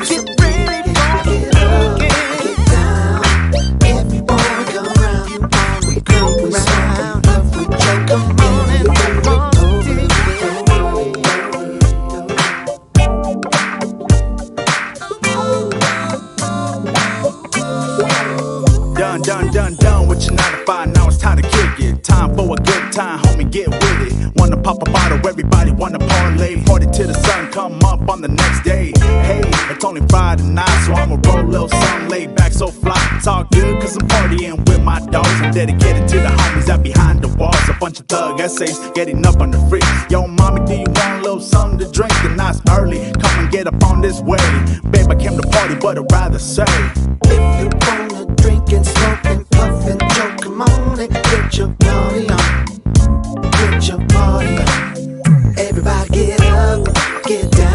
Get ready for it. Get down. If you wanna come round, we come round. Love with you, come on and come on. Done with your 9 to 5, now it's time to kick it. Time for a good time, homie, get with it. Wanna pop a bottle, everybody wanna parlay. Party till the sun come up on the next day. Hey, it's only Friday night, so I'ma roll a little something laid back, so fly. It's all good, cause I'm partying with my dogs. I'm dedicated to the homies that behind the walls. A bunch of thug essays, getting up on the freak. Yo, mommy, do you want a little something to drink? The night's early, come and get up on this way. Babe, I came to party, but I'd rather say, if you wanna drink and smoke and puff and joke, come on and get your party on. Get your party on. Everybody get up, get down.